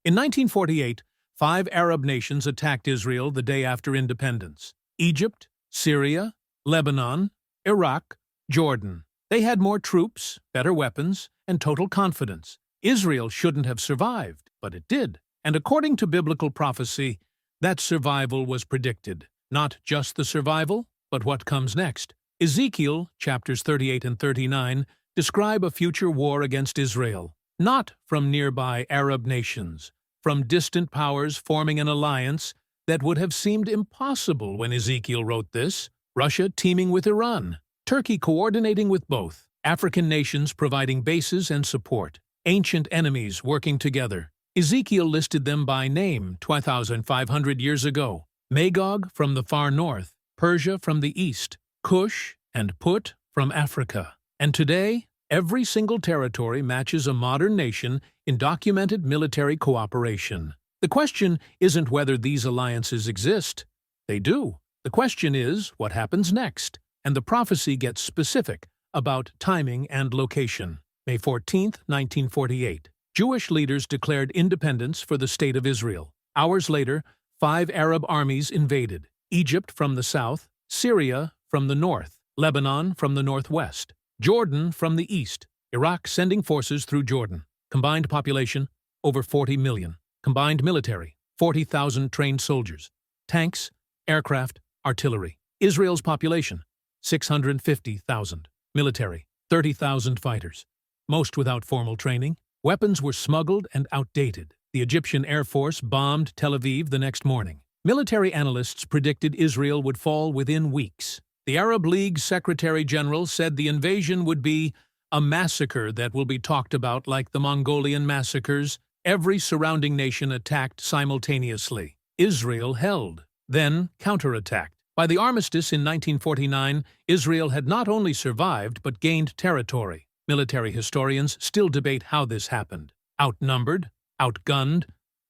In 1948, 5 Arab nations attacked Israel the day after independence: Egypt, Syria, Lebanon, Iraq, Jordan. They had more troops, better weapons, and total confidence. Israel shouldn't have survived, but it did. And according to biblical prophecy, that survival was predicted. Not just the survival, but what comes next. Ezekiel, chapters 38 and 39, describe a future war against Israel, not from nearby Arab nations, from distant powers forming an alliance that would have seemed impossible when Ezekiel wrote this: Russia teaming with Iran, Turkey coordinating with both, African nations providing bases and support, ancient enemies working together. Ezekiel listed them by name 2,500 years ago: Magog from the far north, Persia from the east, Kush and Put from Africa. And today, every single territory matches a modern nation in documented military cooperation. The question isn't whether these alliances exist. They do. The question is, what happens next? And the prophecy gets specific about timing and location. May 14, 1948. Jewish leaders declared independence for the State of Israel. Hours later, 5 Arab armies invaded: Egypt from the south, Syria from the north, Lebanon from the northwest, Jordan from the east, Iraq sending forces through Jordan. Combined population, over 40 million. Combined military, 40,000 trained soldiers, tanks, aircraft, artillery. Israel's population, 650,000. Military, 30,000 fighters, most without formal training. Weapons were smuggled and outdated. The Egyptian Air Force bombed Tel Aviv the next morning. Military analysts predicted Israel would fall within weeks. The Arab League Secretary General said the invasion would be a massacre that will be talked about like the Mongolian massacres. Every surrounding nation attacked simultaneously. Israel held, then counterattacked. By the armistice in 1949, Israel had not only survived but gained territory. Military historians still debate how this happened. Outnumbered, outgunned,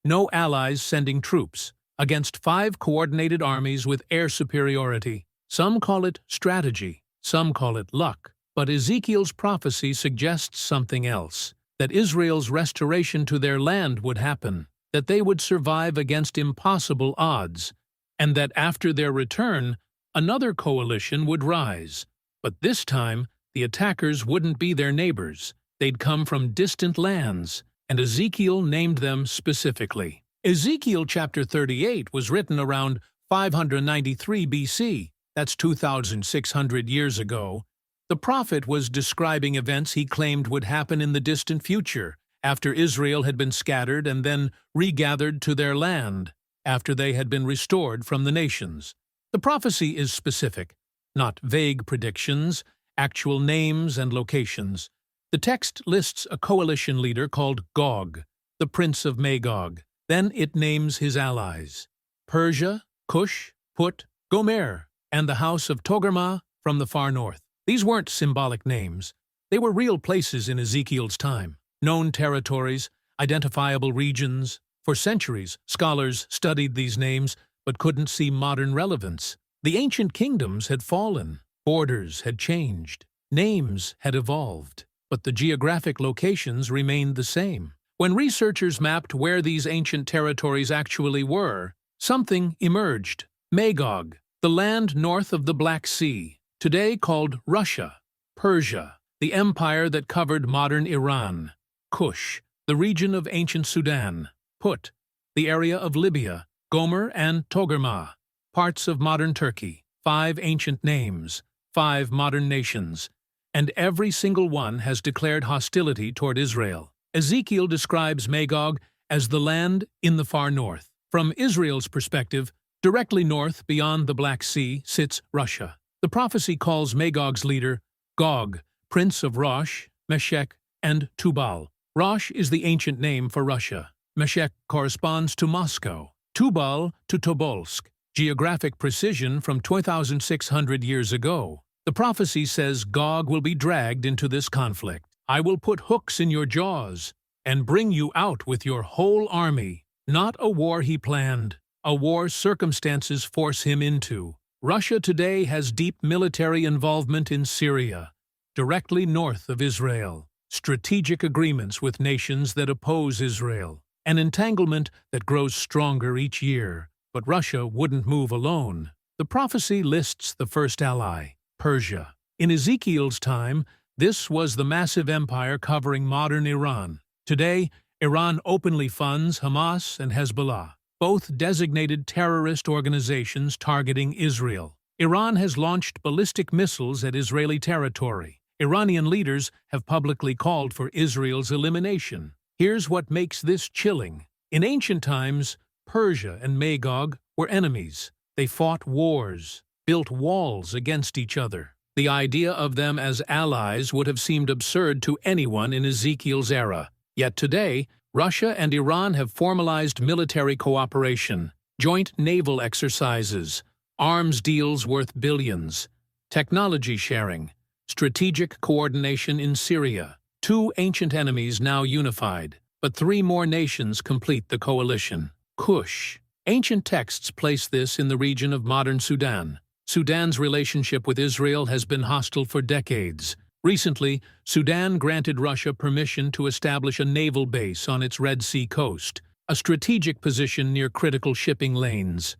no allies sending troops, against 5 coordinated armies with air superiority. Some call it strategy, some call it luck. But Ezekiel's prophecy suggests something else: that Israel's restoration to their land would happen, that they would survive against impossible odds, and that after their return, another coalition would rise. But this time, the attackers wouldn't be their neighbors. They'd come from distant lands, and Ezekiel named them specifically. Ezekiel chapter 38 was written around 593 BC. That's 2,600 years ago. The prophet was describing events he claimed would happen in the distant future, after Israel had been scattered and then regathered to their land, after they had been restored from the nations. The prophecy is specific, not vague predictions, actual names and locations. The text lists a coalition leader called Gog, the prince of Magog. Then it names his allies: Persia, Kush, Put, Gomer, and the house of Togarmah from the far north. These weren't symbolic names. They were real places in Ezekiel's time, known territories, identifiable regions. For centuries, scholars studied these names but couldn't see modern relevance. The ancient kingdoms had fallen, borders had changed, names had evolved, but the geographic locations remained the same. When researchers mapped where these ancient territories actually were, something emerged: Magog, the land north of the Black Sea, today called Russia; Persia, the empire that covered modern Iran; Kush, the region of ancient Sudan; Put, the area of Libya; Gomer and Togarmah, parts of modern Turkey. 5 ancient names, 5 modern nations, and every single one has declared hostility toward Israel. Ezekiel describes Magog as the land in the far north. From Israel's perspective, directly north beyond the Black Sea sits Russia. The prophecy calls Magog's leader Gog, prince of Rosh, Meshech, and Tubal. Rosh is the ancient name for Russia. Meshech corresponds to Moscow. Tubal to Tobolsk, geographic precision from 2,600 years ago. The prophecy says Gog will be dragged into this conflict. I will put hooks in your jaws and bring you out with your whole army. Not a war he planned, a war circumstances force him into. Russia today has deep military involvement in Syria, directly north of Israel, strategic agreements with nations that oppose Israel, an entanglement that grows stronger each year. But Russia wouldn't move alone. The prophecy lists the first ally, Persia. In Ezekiel's time, this was the massive empire covering modern Iran. Today, Iran openly funds Hamas and Hezbollah, both designated terrorist organizations targeting Israel. Iran has launched ballistic missiles at Israeli territory. Iranian leaders have publicly called for Israel's elimination. Here's what makes this chilling. In ancient times, Persia and Magog were enemies. They fought wars, built walls against each other. The idea of them as allies would have seemed absurd to anyone in Ezekiel's era. Yet today, Russia and Iran have formalized military cooperation, joint naval exercises, arms deals worth billions, technology sharing, strategic coordination in Syria. Two ancient enemies now unified, but three more nations complete the coalition. Kush. Ancient texts place this in the region of modern Sudan. Sudan's relationship with Israel has been hostile for decades. Recently, Sudan granted Russia permission to establish a naval base on its Red Sea coast, a strategic position near critical shipping lanes.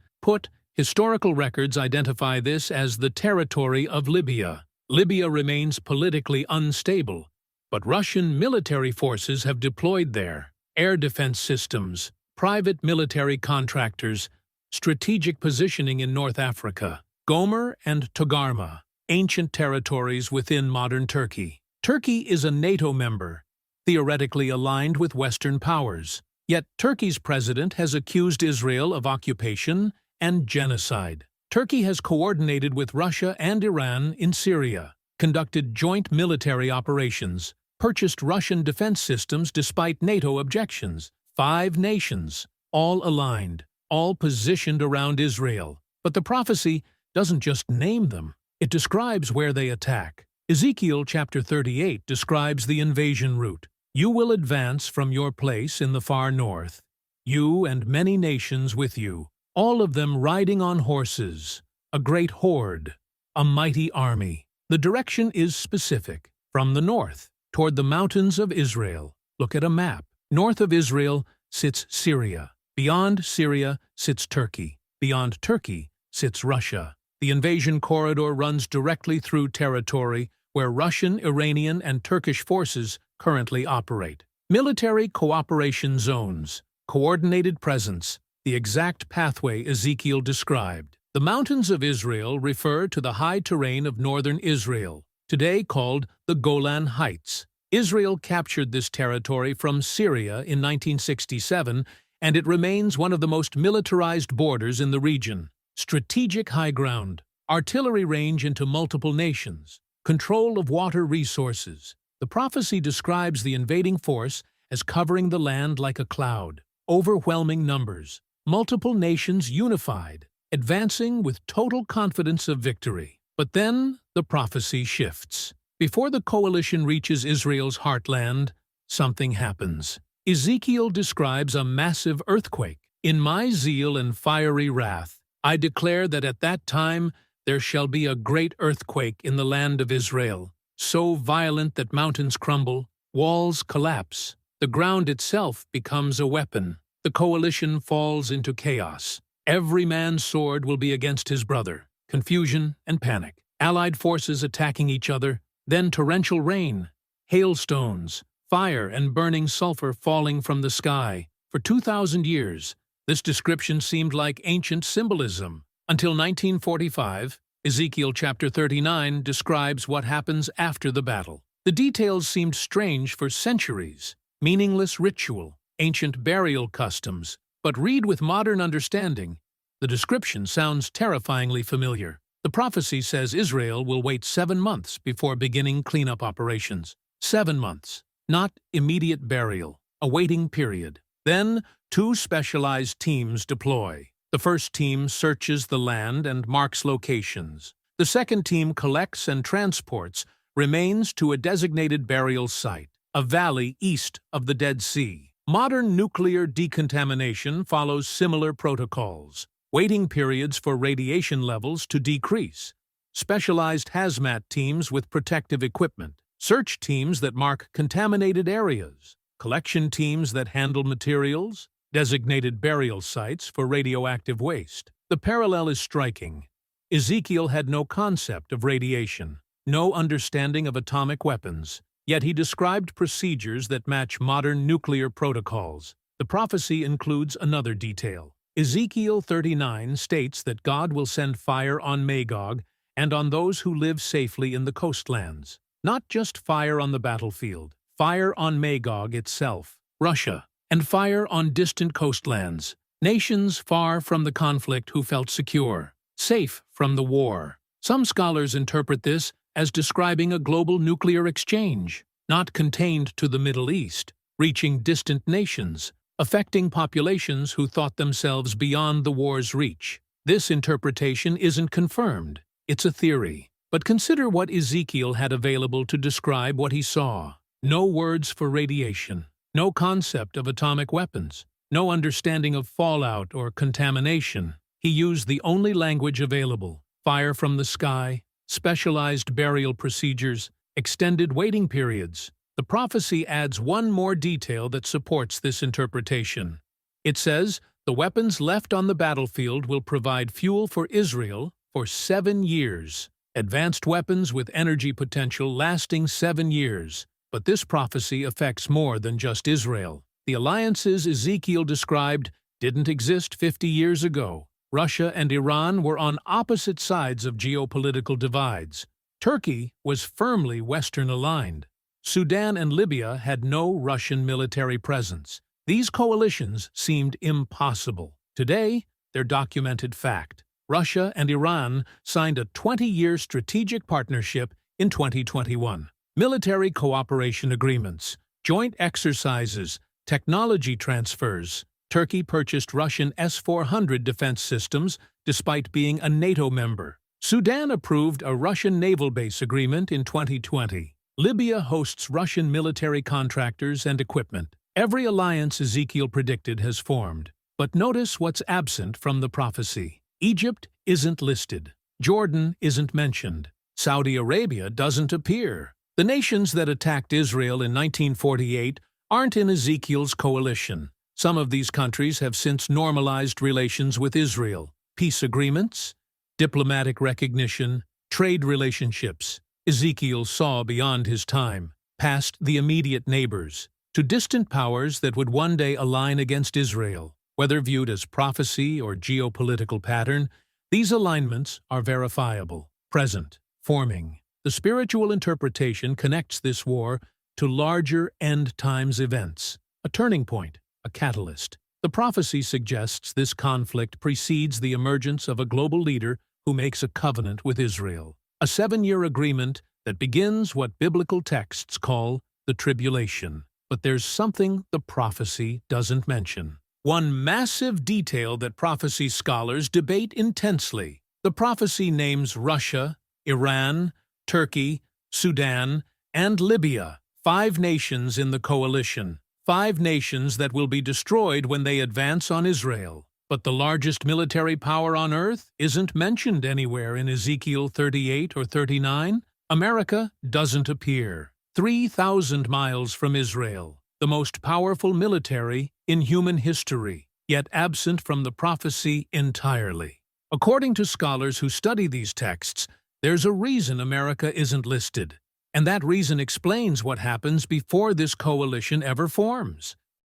Historical records identify this as the territory of Libya. Libya remains politically unstable, but Russian military forces have deployed there. Air defense systems, private military contractors, strategic positioning in North Africa. Gomer and Togarmah, ancient territories within modern Turkey. Turkey is a NATO member, theoretically aligned with Western powers. Yet Turkey's president has accused Israel of occupation and genocide. Turkey has coordinated with Russia and Iran in Syria, conducted joint military operations, purchased Russian defense systems despite NATO objections. 5 nations, all aligned, all positioned around Israel. But the prophecy doesn't just name them, it describes where they attack. Ezekiel chapter 38 describes the invasion route. You will advance from your place in the far north, you and many nations with you, all of them riding on horses, a great horde, a mighty army. The direction is specific, from the north, toward the mountains of Israel. Look at a map. North of Israel sits Syria. Beyond Syria sits Turkey. Beyond Turkey sits Russia. The invasion corridor runs directly through territory where Russian, Iranian, and Turkish forces currently operate. Military cooperation zones, coordinated presence, the exact pathway Ezekiel described. The mountains of Israel refer to the high terrain of northern Israel, today called the Golan Heights. Israel captured this territory from Syria in 1967, and it remains one of the most militarized borders in the region. Strategic high ground, artillery range into multiple nations, control of water resources. The prophecy describes the invading force as covering the land like a cloud, overwhelming numbers, multiple nations unified, advancing with total confidence of victory. But then the prophecy shifts. Before the coalition reaches Israel's heartland, something happens. Ezekiel describes a massive earthquake. In my zeal and fiery wrath, I declare that at that time there shall be a great earthquake in the land of Israel, so violent that mountains crumble, walls collapse, the ground itself becomes a weapon. The coalition falls into chaos. Every man's sword will be against his brother. Confusion and panic. Allied forces attacking each other, then torrential rain, hailstones, fire and burning sulfur falling from the sky. For 2,000 years, this description seemed like ancient symbolism. Until 1945, Ezekiel chapter 39 describes what happens after the battle. The details seemed strange for centuries, meaningless ritual, ancient burial customs. But read with modern understanding, the description sounds terrifyingly familiar. The prophecy says Israel will wait 7 months before beginning cleanup operations. 7 months, not immediate burial, a waiting period. Then, 2 specialized teams deploy. The first team searches the land and marks locations. The second team collects and transports remains to a designated burial site, a valley east of the Dead Sea. Modern nuclear decontamination follows similar protocols. Waiting periods for radiation levels to decrease. Specialized hazmat teams with protective equipment. Search teams that mark contaminated areas. collection teams that handle materials, designated burial sites for radioactive waste. The parallel is striking. Ezekiel had no concept of radiation, no understanding of atomic weapons, yet he described procedures that match modern nuclear protocols. The prophecy includes another detail. Ezekiel 39 states that God will send fire on Magog and on those who live safely in the coastlands. Not just fire on the battlefield, fire on Magog itself, Russia, and fire on distant coastlands, nations far from the conflict who felt secure, safe from the war. Some scholars interpret this as describing a global nuclear exchange, not contained to the Middle East, reaching distant nations, affecting populations who thought themselves beyond the war's reach. This interpretation isn't confirmed, it's a theory. But consider what Ezekiel had available to describe what he saw. No words for radiation, no concept of atomic weapons, no understanding of fallout or contamination. He used the only language available: fire from the sky, specialized burial procedures, extended waiting periods. The prophecy adds one more detail that supports this interpretation. It says, the weapons left on the battlefield will provide fuel for Israel for 7 years. Advanced weapons with energy potential lasting 7 years. But this prophecy affects more than just Israel. The alliances Ezekiel described didn't exist 50 years ago. Russia and Iran were on opposite sides of geopolitical divides. Turkey was firmly Western-aligned. Sudan and Libya had no Russian military presence. These coalitions seemed impossible. Today, they're documented fact. Russia and Iran signed a 20-year strategic partnership in 2021. Military cooperation agreements, joint exercises, technology transfers. Turkey purchased Russian S-400 defense systems despite being a NATO member. Sudan approved a Russian naval base agreement in 2020. Libya hosts Russian military contractors and equipment. Every alliance Ezekiel predicted has formed. But notice what's absent from the prophecy. Egypt isn't listed. Jordan isn't mentioned. Saudi Arabia doesn't appear. The nations that attacked Israel in 1948 aren't in Ezekiel's coalition. Some of these countries have since normalized relations with Israel. Peace agreements, diplomatic recognition, trade relationships. Ezekiel saw beyond his time, past the immediate neighbors, to distant powers that would one day align against Israel. Whether viewed as prophecy or geopolitical pattern, these alignments are verifiable, present, forming. The spiritual interpretation connects this war to larger end-times events, a turning point, a catalyst. The prophecy suggests this conflict precedes the emergence of a global leader who makes a covenant with Israel. A 7-year agreement that begins what biblical texts call the tribulation. But there's something the prophecy doesn't mention. One massive detail that prophecy scholars debate intensely. The prophecy names Russia, Iran, Turkey, Sudan, and Libya, 5 nations in the coalition. 5 nations that will be destroyed when they advance on Israel. But the largest military power on earth isn't mentioned anywhere in Ezekiel 38 or 39. America doesn't appear. 3,000 miles from Israel, the most powerful military in human history, yet absent from the prophecy entirely. According to scholars who study these texts, there's a reason America isn't listed. And that reason explains what happens before this coalition ever forms.